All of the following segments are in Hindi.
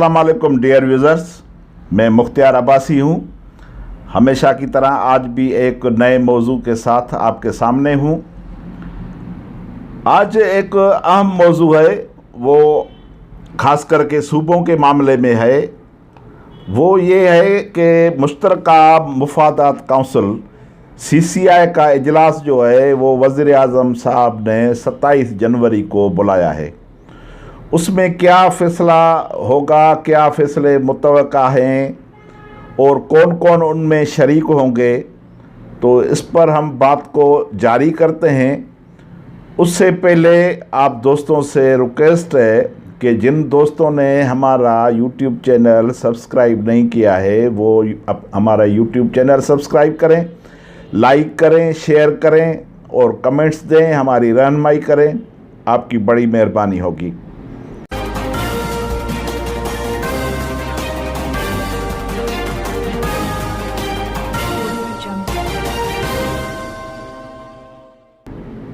अस्सलाम वालेकुम डियर व्यूज़र्स, मैं मुख्तियार अब्बासी हूँ। हमेशा की तरह आज भी एक नए मौजू के साथ आपके सामने हूँ। आज एक अहम मौजू है, वो ख़ास करके सूबों के मामले में है। वो ये है कि मुश्तरका मुफादात काउंसिल CCI का इजलास जो है वो वज़ीर आज़म साहब ने 27 जनवरी को बुलाया है। उसमें क्या फ़ैसला होगा, क्या फ़ैसले मुतवक्का हैं और कौन कौन उनमें शरीक होंगे, तो इस पर हम बात को जारी करते हैं। उससे पहले आप दोस्तों से रिक्वेस्ट है कि जिन दोस्तों ने हमारा YouTube चैनल सब्सक्राइब नहीं किया है वो हमारा YouTube चैनल सब्सक्राइब करें, लाइक करें, शेयर करें और कमेंट्स दें, हमारी रहनुमाई करें। आपकी बड़ी मेहरबानी होगी।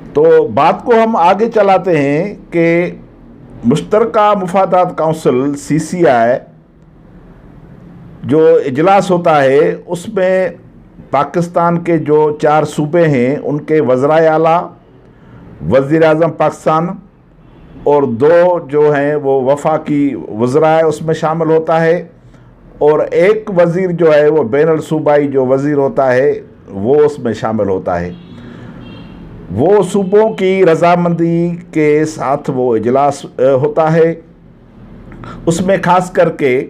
तो बात को हम आगे चलाते हैं कि मुश्तरका मुफादात काउंसिल CCI जो इजलास होता है उसमें पाकिस्तान के जो 4 सूबे हैं उनके वज़राए आला, वज़ीर आज़म पाकिस्तान और 2 जो हैं वो वफाकी वज़रा उसमें शामिल होता है और एक वज़ीर जो है वो बैनुल सूबाई जो वज़ीर होता है वो उसमें शामिल होता है। वो सूबों की रजामंदी के साथ वो इजलास होता है। उसमें ख़ास करके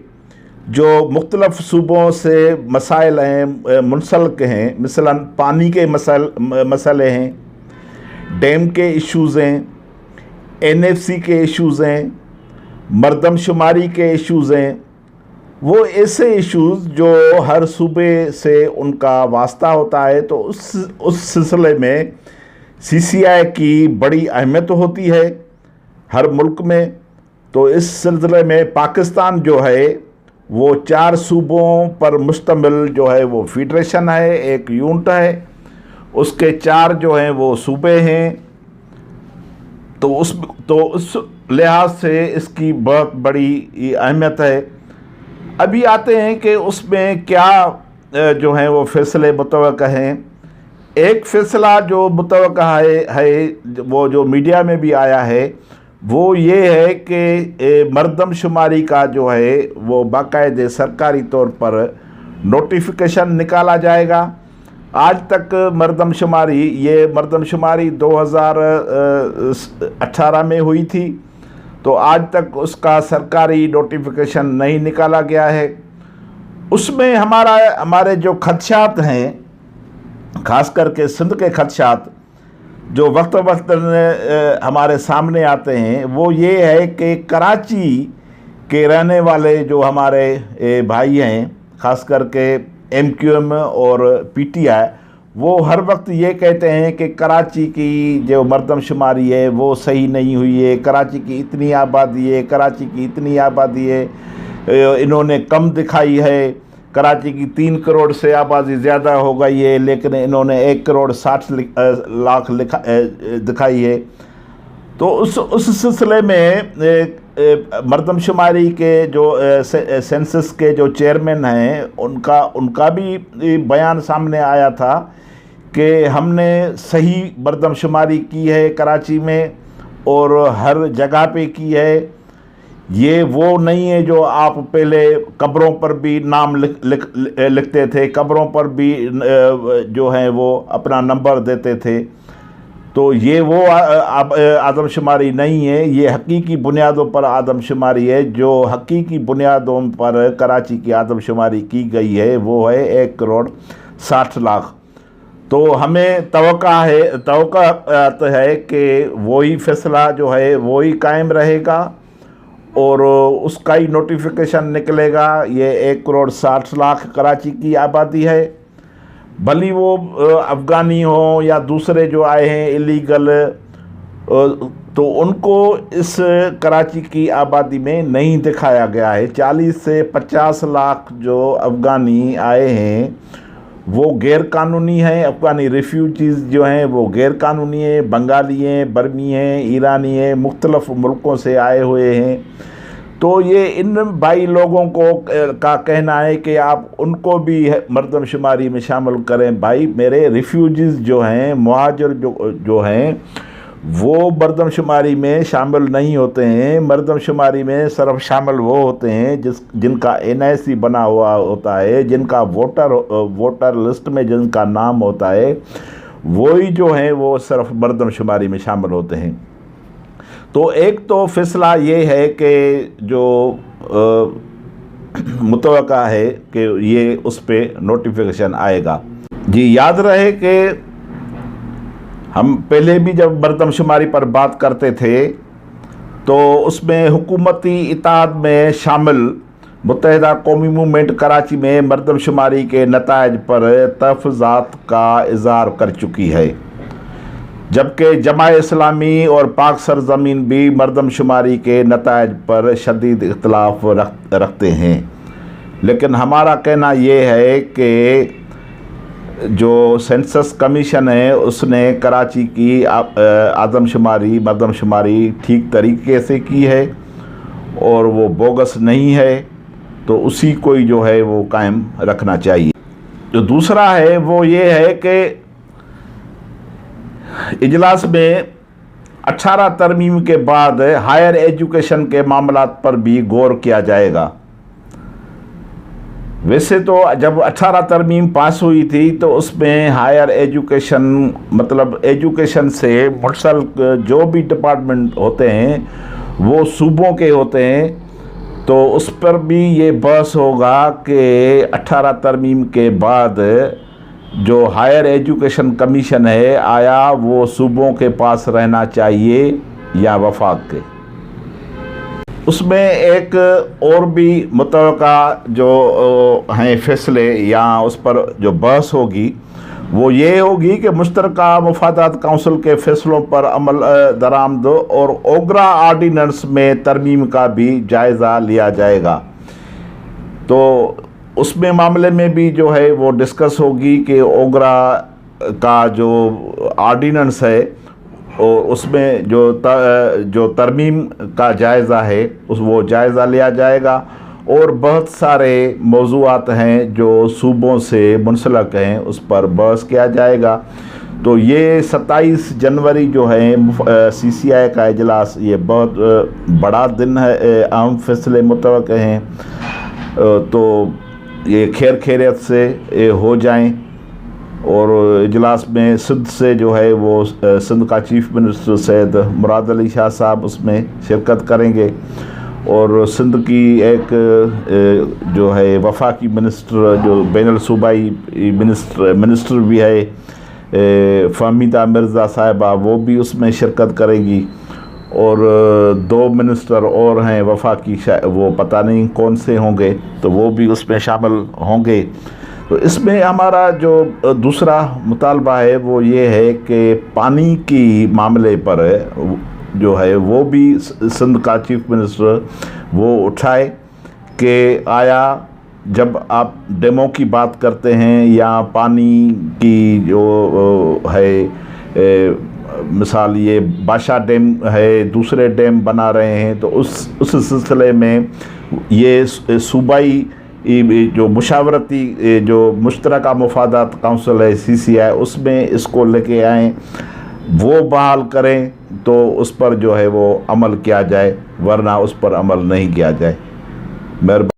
जो मुख्तलिफ़ सूबों से मसाइल हैं मुंसलिक हैं, मिसलन पानी के मसले हैं, डैम के इश्यूज़ हैं, NFC के इश्यूज़ हैं, मरदमशुमारी के इश्यूज़ हैं। वो ऐसे इश्यूज़ जो हर सूबे से उनका वास्ता होता है, तो उस सिलसिले में CCI की बड़ी अहमियत होती है हर मुल्क में। तो इस सिलसिले में पाकिस्तान जो है वो 4 सूबों पर मुश्तमिल जो है वो फेडरेशन है, एक यूनिट है। उसके 4 जो हैं वो सूबे हैं। तो उस लिहाज से इसकी बहुत बड़ी अहमियत है। अभी आते हैं कि उसमें क्या जो हैं वो फ़ैसले मुतवक्का हैं। एक फ़ैसला जो मुतवक्का है वो जो मीडिया में भी आया है वो ये है कि मरदमशुमारी का जो है वो बाकायदे सरकारी तौर पर नोटिफिकेशन निकाला जाएगा। आज तक मरदमशुमारी 2018 में हुई थी, तो आज तक उसका सरकारी नोटिफिकेशन नहीं निकाला गया है। उसमें हमारे जो खदशात हैं, ख़ास करके सिंध के खदशात जो वक्त हमारे सामने आते हैं, वो ये है कि कराची के रहने वाले जो हमारे भाई हैं, ख़ास करके MQM और PTI, वो हर वक्त ये कहते हैं कि कराची की जो मरदमशुमारी है वो सही नहीं हुई है, कराची की इतनी आबादी है, कराची की इतनी आबादी है, इन्होंने कम दिखाई है। कराची की 3 करोड़ से आबादी ज़्यादा हो गई है, लेकिन इन्होंने 1 करोड़ 60 लाख दिखाई है। तो उस सिलसिले में मरदमशुमारी के जो सेंसस के जो चेयरमैन हैं उनका भी बयान सामने आया था कि हमने सही मरदमशुमारी की है कराची में और हर जगह पे की है। ये वो नहीं है जो आप पहले कब्रों पर भी नाम लिखते थे, कब्रों पर भी जो है वो अपना नंबर देते थे। तो ये वो आदमशुमारी नहीं है, ये हकीकी बुनियादों पर आदमशुमारी है। जो हकीकी बुनियादों पर कराची की आदमशुमारी की गई है वो है 1 करोड़ 60 लाख। तो हमें तवक्का है कि वही फ़ैसला जो है वही कायम रहेगा और उसका ही नोटिफिकेशन निकलेगा। ये 1 करोड़ 60 लाख कराची की आबादी है, भली वो अफ़गानी हो या दूसरे जो आए हैं इलीगल, तो उनको इस कराची की आबादी में नहीं दिखाया गया है। 40 से 50 लाख जो अफ़गानी आए हैं वो गैर कानूनी हैं। अफ़गानी रिफ्यूजीज़ जो हैं वो गैर कानूनी हैं, बंगाली हैं, बर्मी हैं, ईरानी हैं, मुख्तलिफ़ मुल्कों से आए हुए हैं। तो ये इन भाई लोगों को का कहना है कि आप उनको भी मरदमशुमारी में शामिल करें। भाई मेरे रिफ्यूजीज़ जो हैं, मुहाजिर जो हैं, वो मरदमशुमारी में शामिल नहीं होते हैं। मरदमशुमारी में सिर्फ शामिल वो होते हैं जिनका NIC बना हुआ होता है, जिनका वोटर लिस्ट में जिनका नाम होता है, वही जो हैं वो सिर्फ मरदमशुमारी में शामिल होते हैं। तो एक तो फैसला ये है कि जो मुतवक्का है कि ये उस पर नोटिफिकेशन आएगा। जी याद रहे कि हम पहले भी जब मरदमशुमारी पर बात करते थे तो उसमें हुकूमती इताद में शामिल मुत्तहिदा कौमी मूवमेंट कराची में मरदमशुमारी के नताइज पर तहफ़्फ़ुज़ात का इज़हार कर चुकी है, जबकि जमात इस्लामी और पाक सरजमीन भी मरदमशुमारी के नताइज पर शदीद इख्तिलाफ रखते हैं। लेकिन हमारा कहना ये है कि जो सेंसस कमीशन है उसने कराची की मरदमशुमारी ठीक तरीके से की है और वो बोगस नहीं है, तो उसी को ही जो है वो कायम रखना चाहिए। जो दूसरा है वो ये है कि इजलास में 18 तरमीम के बाद हायर एजुकेशन के मामलात पर भी गौर किया जाएगा। वैसे तो जब 18 तरमीम पास हुई थी तो उसमें हायर एजुकेशन मतलब एजुकेशन से मुंसलिक जो भी डिपार्टमेंट होते हैं वो सूबों के होते हैं, तो उस पर भी ये बहस होगा कि 18 तरमीम के बाद जो हायर एजुकेशन कमीशन है आया वो सूबों के पास रहना चाहिए या वफाक के। उसमें एक और भी मुतवक्का जो हैं फैसले या उस पर जो बहस होगी वो ये होगी कि मुश्तरका मुफादात काउंसिल के फैसलों पर अमल दरामद और ओगरा आर्डीनेंस में तरमीम का भी जायज़ा लिया जाएगा। तो उसमें मामले में भी जो है वो डिस्कस होगी कि ओगरा का जो आर्डीनेंस है और उसमें जो तरमीम का जायज़ा है वो जायज़ा लिया जाएगा। और बहुत सारे मौज़ूआत हैं जो सूबों से मुंसलिक हैं, उस पर बहस किया जाएगा। तो ये 27 जनवरी जो है CCI का इजलास, ये बहुत बड़ा दिन है, अहम फैसले मुतवक्के हैं, तो ये खैर खैरियत से हो जाएं। और इजलास में सिंध से जो है वो सिंध का चीफ मिनिस्टर सैयद मुराद अली शाह साहब उसमें शिरकत करेंगे और सिंध की एक जो है वफाकी मिनिस्टर जो बैनुल सूबाई मिनिस्टर भी है फहमीदा मिर्ज़ा साहिबा, वो भी उसमें शिरकत करेंगी। और 2 मिनिस्टर और हैं वफाकी, वो पता नहीं कौन से होंगे, तो वो भी उसमें शामिल होंगे। तो इसमें हमारा जो दूसरा मुतालबा है वो ये है कि पानी की मामले पर जो है वो भी सिंध का चीफ मिनिस्टर वो उठाए कि आया जब आप डैमों की बात करते हैं या पानी की जो है मिसाल ये बादशाह डैम है, दूसरे डैम बना रहे हैं, तो उस सिलसिले में ये सूबाई जो मुशावरती जो मुश्तरका मुफादात काउंसिल है CCI, उसमें इसको लेके आएँ, वो बहाल करें तो उस पर जो है वो अमल किया जाए, वरना उस पर अमल नहीं किया जाए। मेहरबानी।